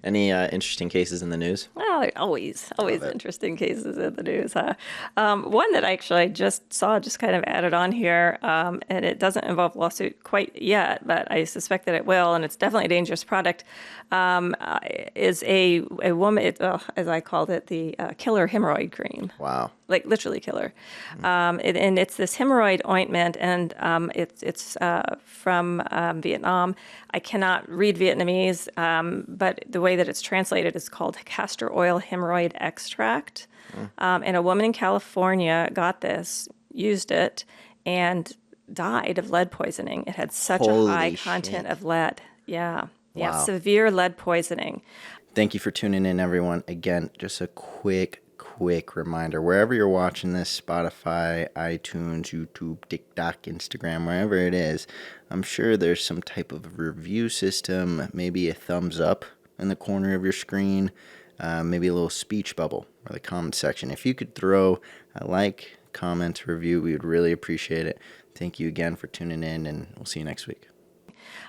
S2: Any interesting cases in the news?
S1: Well, always interesting cases in the news. One that I just saw, just kind of added on here, and it doesn't involve lawsuit quite yet, but I suspect that it will, and it's definitely a dangerous product, is a woman, as I called it, the killer hemorrhoid cream.
S2: Wow.
S1: Like literally killer. And it's this hemorrhoid ointment, and it's from Vietnam. I cannot read Vietnamese, but the way that it's translated is called castor oil hemorrhoid extract. And a woman in California got this, used it, and died of lead poisoning. It had such a high content of lead. Yeah. Yeah.
S2: Wow.
S1: Severe lead poisoning.
S2: Thank you for tuning in, everyone. Again, just a quick reminder, wherever you're watching this, Spotify, iTunes, YouTube, TikTok, Instagram, wherever it is, I'm sure there's some type of review system, maybe a thumbs up in the corner of your screen, maybe a little speech bubble or the comment section. If you could throw a like, comment, review, we would really appreciate it. Thank you again for tuning in, and we'll see you next week.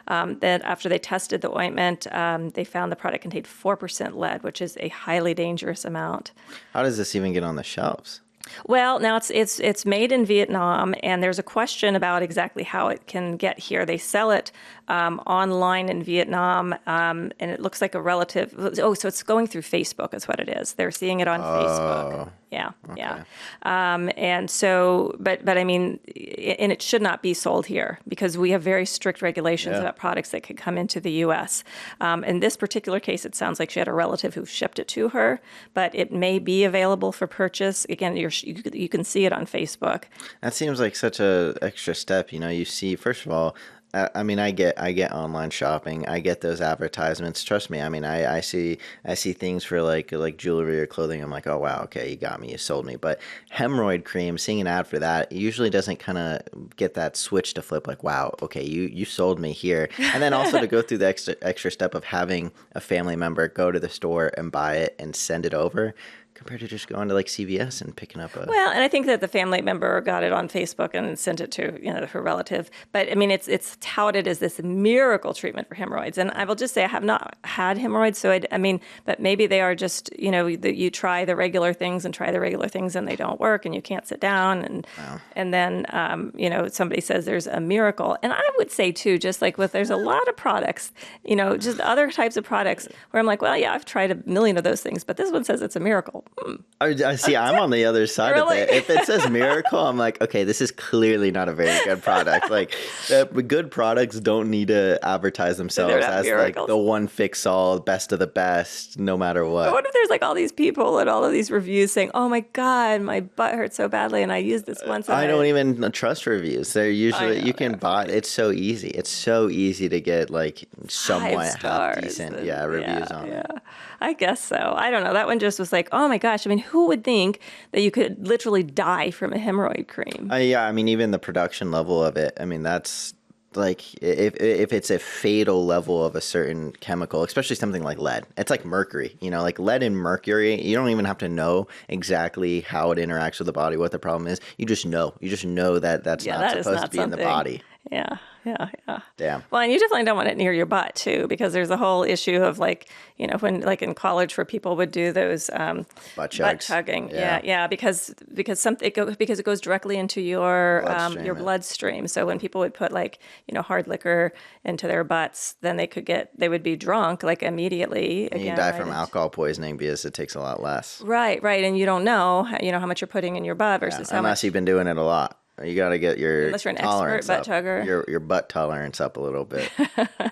S1: Then after they tested the ointment, they found the product contained 4% lead, which is a highly dangerous amount.
S2: How does this even get on the shelves?
S1: Well, now it's made in Vietnam, and there's a question about exactly how it can get here. They sell it online in Vietnam, and it looks like a relative. Oh, so it's going through Facebook is what it is. They're seeing it on Facebook. Yeah, okay. Yeah. And so, but I mean, and it should not be sold here because we have very strict regulations about products that could come into the U.S. In this particular case, it sounds like she had a relative who shipped it to her, but it may be available for purchase. Again, you can see it on Facebook.
S2: That seems like such a extra step. You see, first of all, I mean, I get online shopping. I get those advertisements. Trust me. I mean, I see things for like jewelry or clothing. I'm like, oh wow, okay, you got me, you sold me. But hemorrhoid cream, seeing an ad for that usually doesn't kind of get that switch to flip. Like, wow, okay, you sold me here. And then also to go through the extra step of having a family member go to the store and buy it and send it over, compared to just going to like CVS and picking up a...
S1: Well, and I think that the family member got it on Facebook and sent it to, her relative. But I mean, it's touted as this miracle treatment for hemorrhoids. And I will just say I have not had hemorrhoids. So I mean, but maybe they are just, you try the regular things and they don't work and you can't sit down. And, and then, somebody says there's a miracle. And I would say too, just like there's a lot of products, just other types of products where I'm like, well, yeah, I've tried a million of those things, but this one says it's a miracle.
S2: I see. I'm on the other side of it. If it says miracle, I'm like, okay, this is clearly not a very good product. Like, good products don't need to advertise themselves as miracles. Like the one fix all, best of the best, no matter what.
S1: But what if there's like all these people and all of these reviews saying, "Oh my God, my butt hurts so badly, and I used this once."
S2: I don't even trust reviews. They're usually you can buy. It's so easy. It's so easy to get like somewhat half decent reviews on it.
S1: I guess so. I don't know. That one just was like, oh my gosh. I mean, who would think that you could literally die from a hemorrhoid cream?
S2: Yeah. I mean, even the production level of it. I mean, that's like if it's a fatal level of a certain chemical, especially something like lead, it's like mercury. Like lead and mercury. You don't even have to know exactly how it interacts with the body, what the problem is. You just know. You just know that that's not supposed to be in the body.
S1: Yeah.
S2: Damn.
S1: Well, and you definitely don't want it near your butt too, because there's a whole issue of when like in college where people would do those
S2: butt
S1: chugging. Yeah. Because it goes directly into your bloodstream. So when people would put hard liquor into their butts, then they would be drunk like immediately.
S2: And you die from alcohol poisoning because it takes a lot less.
S1: Right. And you don't know how much you're putting in your butt versus how much.
S2: Unless you've been doing it a lot. You got to get your
S1: Unless you're an
S2: tolerance
S1: expert butt chugger.
S2: Your butt tolerance up a little bit.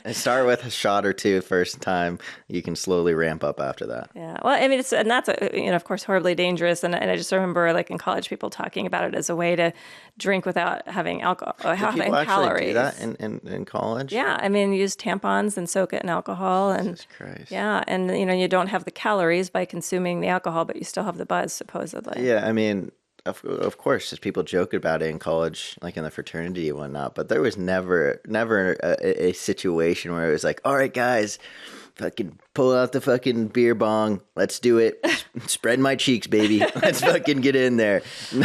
S2: And start with a shot or two first time. You can slowly ramp up after that.
S1: Yeah. Well, I mean, that's of course, horribly dangerous. And I just remember like in college, people talking about it as a way to drink without having alcohol, having
S2: people
S1: calories.
S2: Actually do that in college?
S1: Yeah. I mean, use tampons and soak it in alcohol.
S2: Jesus Christ.
S1: Yeah. And, you don't have the calories by consuming the alcohol, but you still have the buzz, supposedly.
S2: Yeah. I mean, Of course, just people joke about it in college, like in the fraternity and whatnot. But there was never a situation where it was like, all right, guys, fucking pull out the fucking beer bong. Let's do it. Spread my cheeks, baby. Let's fucking get in there.
S1: I'm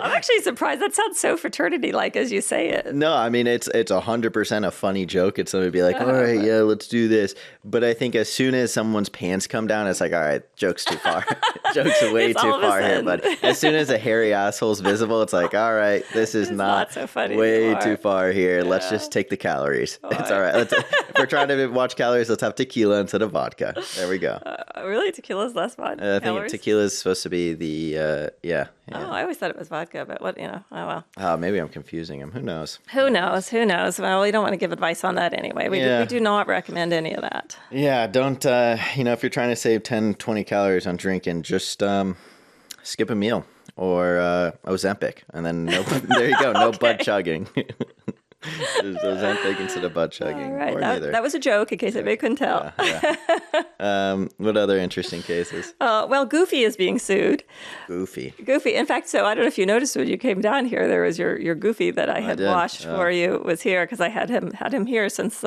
S1: actually surprised. That sounds so fraternity-like as you say it.
S2: No, I mean, it's 100% a funny joke. It's somebody be like, all right, yeah, let's do this. But I think as soon as someone's pants come down, it's like, all right, joke's too far. Joke's way too far here. But as soon as a hairy asshole's visible, it's like, all right, this is not
S1: so funny
S2: way
S1: anymore.
S2: too far here. Let's just take the calories. It's all right. If we're trying to watch calories, let's have tequila instead of vodka. There we go.
S1: Really? Tequila's less vodka?
S2: I think tequila is supposed to be the, yeah.
S1: Oh, I always thought it was vodka, but what, oh well.
S2: Maybe I'm confusing him. Who knows?
S1: Who knows? Well, we don't want to give advice on that anyway. We do not recommend any of that.
S2: Yeah, don't, if you're trying to save 10, 20 calories on drinking, just skip a meal or Ozempic. And then there you go, no butt chugging. There's Ozempic instead of butt chugging.
S1: All right, that was a joke in case anybody couldn't tell.
S2: What other interesting cases?
S1: Well, Goofy is being sued.
S2: Goofy.
S1: In fact, so I don't know if you noticed when you came down here, there was your Goofy that I had washed for you was here because I had him here since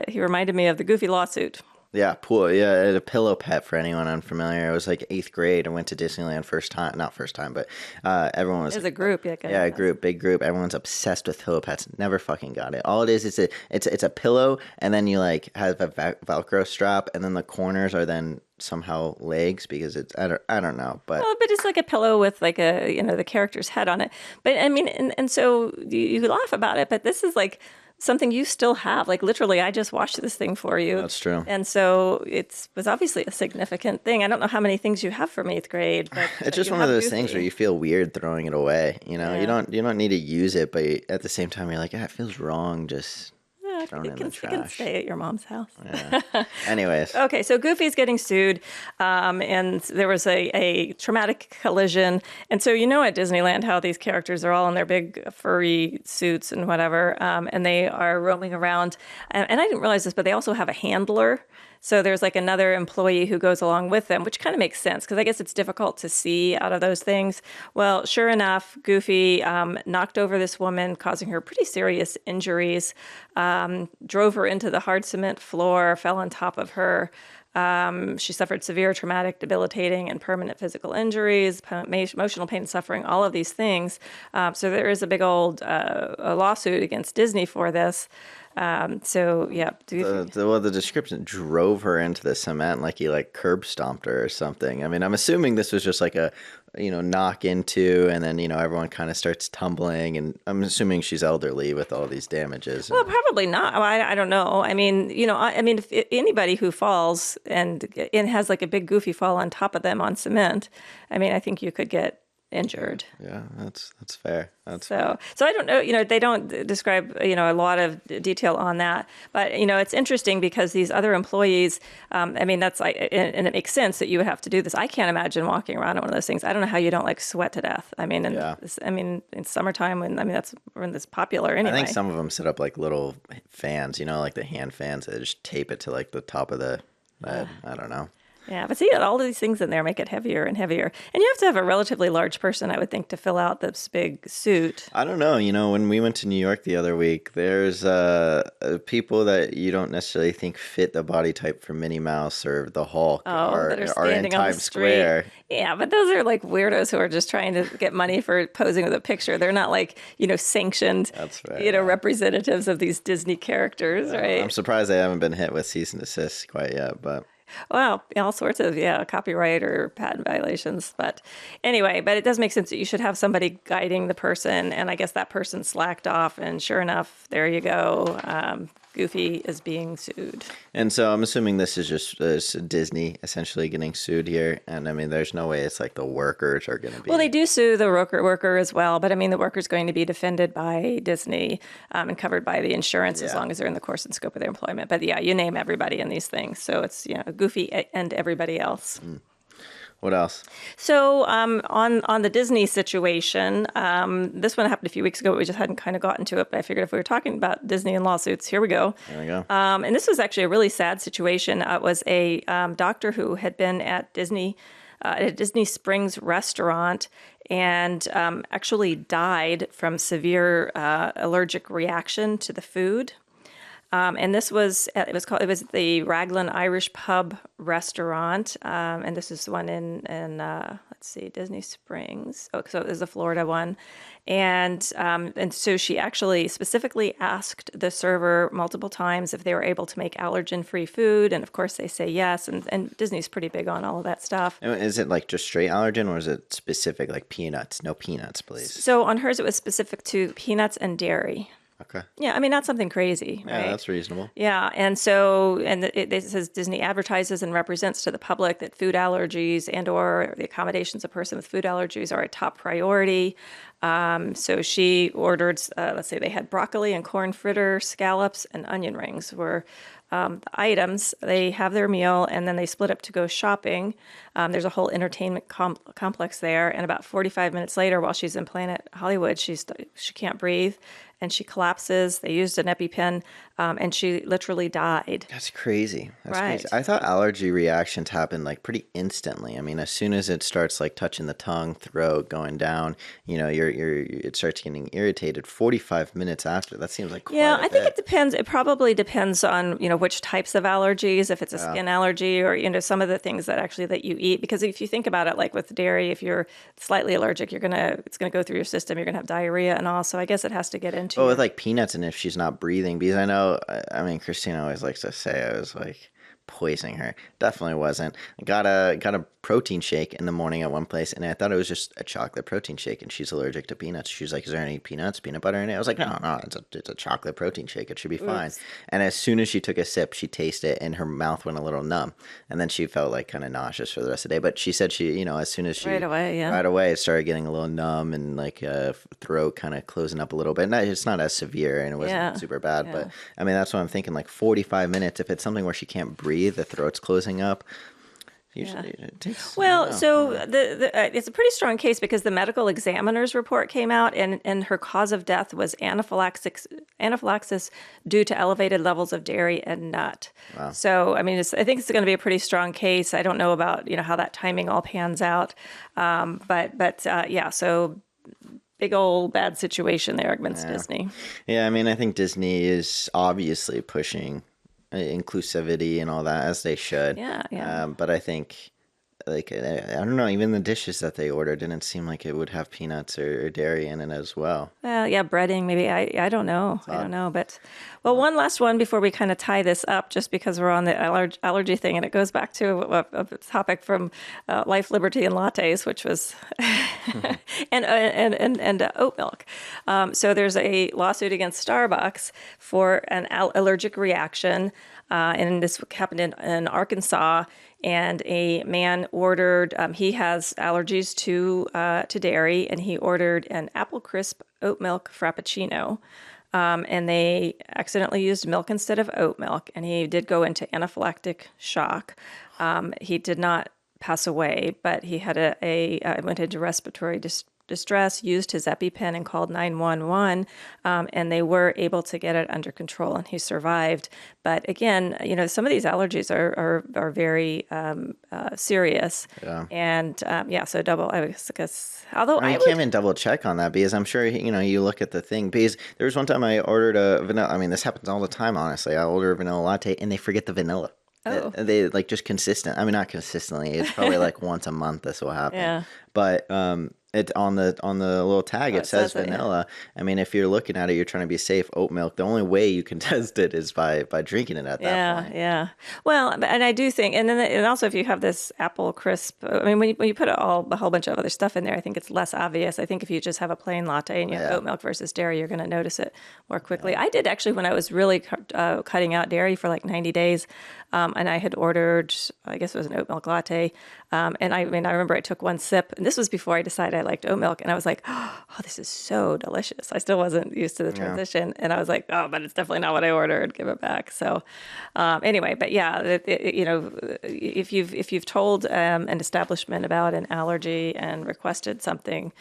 S1: he reminded me of the Goofy lawsuit.
S2: Yeah, pool. Yeah, I had a pillow pet for anyone unfamiliar. It was like 8th grade. I went to Disneyland not first time, but everyone was.
S1: As a group,
S2: yeah, a group, big group. Everyone's obsessed with pillow pets. Never fucking got it. All it is, it's a pillow, and then you like have a Velcro strap, and then the corners are then somehow legs because it's I don't know, but
S1: it's like a pillow with like the character's head on it. But I mean, and so you laugh about it, but this is like something you still have. Like literally, I just washed this thing for you.
S2: That's true.
S1: And so it was obviously a significant thing. I don't know how many things you have from 8th grade, but
S2: it's just one of those things where you feel weird throwing it away. You don't need to use it, but at the same time, you're like, it feels wrong. Just. It
S1: can stay at your mom's house.
S2: Yeah. Anyways.
S1: Okay, so Goofy's getting sued, and there was a traumatic collision. And so at Disneyland how these characters are all in their big furry suits and whatever, and they are roaming around. And I didn't realize this, but they also have a handler. So there's like another employee who goes along with them, which kind of makes sense because I guess it's difficult to see out of those things. Well, sure enough, Goofy knocked over this woman, causing her pretty serious injuries, drove her into the hard cement floor, fell on top of her. She suffered severe traumatic, debilitating, and permanent physical injuries, emotional pain and suffering, all of these things. So there is a big old a lawsuit against Disney for this.
S2: The description drove her into the cement like he curb stomped her or something. I mean, I'm assuming this was just like a knock into, and then everyone kind of starts tumbling, and I'm assuming she's elderly with all these damages.
S1: Well, probably not. I don't know. I mean, if anybody who falls and has like a big Goofy fall on top of them on cement, I mean, I think you could get injured.
S2: Yeah, that's fair.
S1: So I don't know, they don't describe, a lot of detail on that, but, it's interesting because these other employees, that's like, and it makes sense that you would have to do this. I can't imagine walking around on one of those things. I don't know how you don't sweat to death. I mean, in summertime when it's popular anyway.
S2: I think some of them set up like little fans, like the hand fans that just tape it to like the top of the bed. I don't know.
S1: Yeah, but see, all of these things in there make it heavier and heavier. And you have to have a relatively large person, I would think, to fill out this big suit.
S2: I don't know. When we went to New York the other week, there's people that you don't necessarily think fit the body type for Minnie Mouse or the Hulk
S1: are in Times Square. Yeah, but those are like weirdos who are just trying to get money for posing with a picture. They're not like, sanctioned, representatives of these Disney characters, right?
S2: I'm surprised they haven't been hit with cease and desist quite yet, but...
S1: Well, all sorts of, copyright or patent violations. But anyway, it does make sense that you should have somebody guiding the person. And I guess that person slacked off. And sure enough, there you go. Goofy is being sued. And
S2: so I'm assuming this is just Disney essentially getting sued here. And I mean, there's no way it's like the workers are going to be.
S1: Well, they do sue the worker as well. But I mean, the worker's going to be defended by Disney and covered by the insurance as long as they're in the course and scope of their employment. But you name everybody in these things. So it's, Goofy and everybody else. Mm.
S2: What else?
S1: So on the Disney situation, this one happened a few weeks ago, but we just hadn't kind of gotten to it. But I figured if we were talking about Disney and lawsuits, here we go.
S2: There we go.
S1: And this was actually a really sad situation. It was a doctor who had been at Disney Springs restaurant and actually died from severe allergic reaction to the food. And this was it was the Raglan Irish Pub Restaurant, and this is the one in let's see, Disney Springs. Oh, so it was the Florida one, and so she actually specifically asked the server multiple times if they were able to make allergen-free food, and of course they say yes. And Disney's pretty big on all of that stuff.
S2: Is it like just straight allergen, or is it specific, like peanuts? No peanuts, please.
S1: So on hers, it was specific to peanuts and dairy.
S2: Okay.
S1: Yeah, I mean, not something crazy, right?
S2: Yeah, that's reasonable.
S1: Yeah, and so, and it says Disney advertises and represents to the public that food allergies and or the accommodations of a person with food allergies are a top priority. So she ordered, let's say they had broccoli and corn fritter, scallops, and onion rings were the items. They have their meal, and then they split up to go shopping. There's a whole entertainment complex there, and about 45 minutes later, while she's in Planet Hollywood, she can't breathe, and she collapses. They used an EpiPen, and she literally died.
S2: That's crazy. That's
S1: Right.
S2: crazy. I thought allergy reactions happen like pretty instantly. I mean, as soon as it starts like touching the tongue, throat, going down, you know, it starts getting irritated 45 minutes after. That seems like quite
S1: Yeah,
S2: a
S1: I think
S2: bit.
S1: it depends. It probably depends on, which types of allergies, if it's a skin allergy or, some of the things that you eat. Because if you think about it, like with dairy, if you're slightly allergic, it's gonna go through your system. You're gonna have diarrhea and all. So I guess it has to get into
S2: But with like peanuts, and if she's not breathing, because I mean, Christina always likes to say I was like poisoning her. Definitely wasn't. I got a protein shake in the morning at one place, and I thought it was just a chocolate protein shake, and she's allergic to peanuts. She's like, "Is there any peanuts, peanut butter in it?" I was like, "No, it's a chocolate protein shake. It should be fine."
S1: Oops.
S2: And as soon as she took a sip, she tasted it, and her mouth went a little numb, and then she felt like kind of nauseous for the rest of the day. But she said as soon as she
S1: Right away, yeah.
S2: right away, it started getting a little numb and like throat kind of closing up a little bit. It's not as severe, and it wasn't
S1: Yeah.
S2: super bad,
S1: Yeah.
S2: but I mean, that's what I'm thinking. Like 45 minutes, if it's something where she can't breathe, the throat's closing up. Usually it takes.
S1: Well, so it's a pretty strong case because the medical examiner's report came out, and her cause of death was anaphylaxis due to elevated levels of dairy and nut. Wow. So, I mean, I think it's going to be a pretty strong case. I don't know about how that timing all pans out, but yeah. So, big old bad situation there against Disney.
S2: Yeah, I mean, I think Disney is obviously pushing inclusivity and all that, as they should.
S1: Yeah.
S2: But I think, like, I don't know, even the dishes that they ordered didn't seem like it would have peanuts or dairy in it as well.
S1: Well, yeah, breading maybe. I don't know. I don't know. But, well, one last one before we kind of tie this up, just because we're on the allergy thing, and it goes back to a topic from Life, Liberty, and Lattes, which was and oat milk. So there's a lawsuit against Starbucks for an allergic reaction, and this happened in Arkansas. And a man ordered, he has allergies to dairy, and he ordered an apple crisp oat milk frappuccino. And they accidentally used milk instead of oat milk, and he did go into anaphylactic shock. He did not pass away, but he had went into respiratory distress, used his EpiPen, and called 911, and they were able to get it under control, and he survived. But again, some of these allergies are very serious.
S2: Yeah.
S1: And so double. I guess although
S2: I can't even double check on that, because I'm sure you look at the thing, because there was one time I ordered a vanilla. I mean, this happens all the time. Honestly, I order a vanilla latte and they forget the vanilla.
S1: Oh.
S2: They like just consistent. I mean, not consistently. It's probably like once a month this will happen.
S1: Yeah.
S2: But it on the little tag it says
S1: it, yeah.
S2: vanilla. I mean, if you're looking at it, you're trying to be safe. Oat milk. The only way you can test it is by drinking it at that point.
S1: Yeah. Well, and I do think, and also if you have this apple crisp, I mean, when you put a whole bunch of other stuff in there, I think it's less obvious. I think if you just have a plain latte and you have oat milk versus dairy, you're going to notice it more quickly. I did actually when I was really cutting out dairy for like 90 days, and I had ordered, I guess it was an oat milk latte, and I remember I took one sip, and this was before I decided I liked oat milk, and I was like, oh, this is so delicious. I still wasn't used to the transition, and I was like, oh, but it's definitely not what I ordered. Give it back. So anyway, but yeah, if you've told an establishment about an allergy and requested something,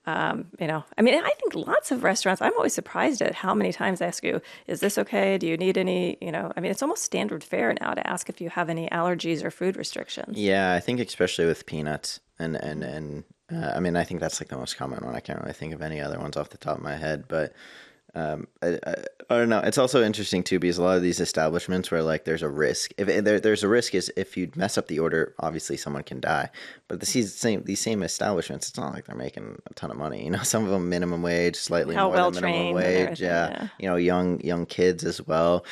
S1: I mean, I think lots of restaurants, I'm always surprised at how many times they ask you, is this okay? Do you need any, I mean, it's almost standard fare now to ask if you have any allergies or food restrictions.
S2: Yeah, I think especially with peanuts and I mean, I think that's like the most common one. I can't really think of any other ones off the top of my head, but I don't know. It's also interesting too because a lot of these establishments where like there's a risk. If there's a risk is if you mess up the order, obviously someone can die. But these same establishments, it's not like they're making a ton of money. You know, some of them minimum wage, slightly
S1: How
S2: more
S1: well
S2: than minimum
S1: trained and
S2: wage.
S1: everything,
S2: Yeah, you know, young kids as well.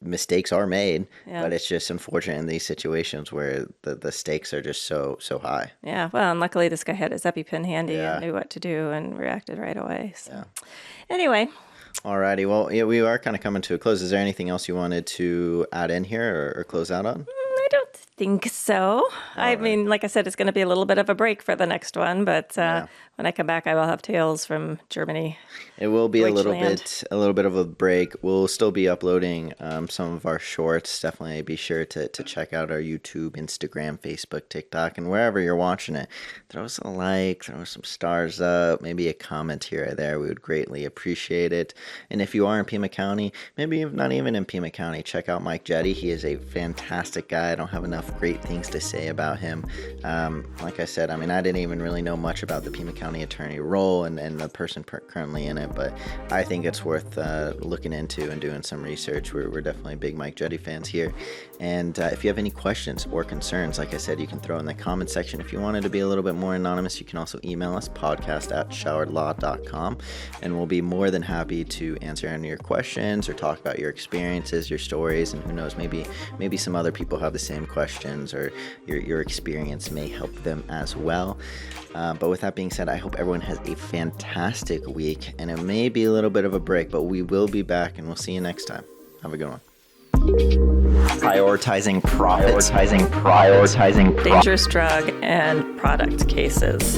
S2: Mistakes are made,
S1: Yeah.
S2: but it's just unfortunate in these situations where the stakes are just so high.
S1: Yeah, well, and luckily this guy had his EpiPen handy
S2: Yeah.
S1: and knew what to do and reacted right away. So,
S2: Yeah.
S1: anyway,
S2: Alrighty, well, yeah, we are kind of coming to a close. Is there anything else you wanted to add in here or close out on?
S1: I don't think so. I mean, like I said, it's going to be a little bit of a break for the next one, but when I come back, I will have tales from Germany.
S2: It will be a little
S1: Deutschland.
S2: bit of a break. We'll still be uploading some of our shorts. Definitely be sure to check out our YouTube, Instagram, Facebook, TikTok, and wherever you're watching it. Throw us a like, throw some stars up, maybe a comment here or there. We would greatly appreciate it. And if you are in Pima County, maybe not even in Pima County, check out Mike Jetty. He is a fantastic guy. I don't have enough great things to say about him. Like I said, I mean, I didn't even really know much about the Pima County attorney role and the person currently in it, but I think it's worth looking into and doing some research. We're definitely big Mike Jetty fans here. And if you have any questions or concerns, like I said, you can throw in the comment section. If you wanted to be a little bit more anonymous, you can also email us, podcast@showeredlaw.com, and we'll be more than happy to answer any of your questions or talk about your experiences, your stories, and who knows, maybe some other people have the same questions or your experience may help them as well. But with that being said, I hope everyone has a fantastic week, and it may be a little bit of a break, but we will be back, and we'll see you next time. Have a good one. Prioritizing profits.
S1: Dangerous drug and product cases.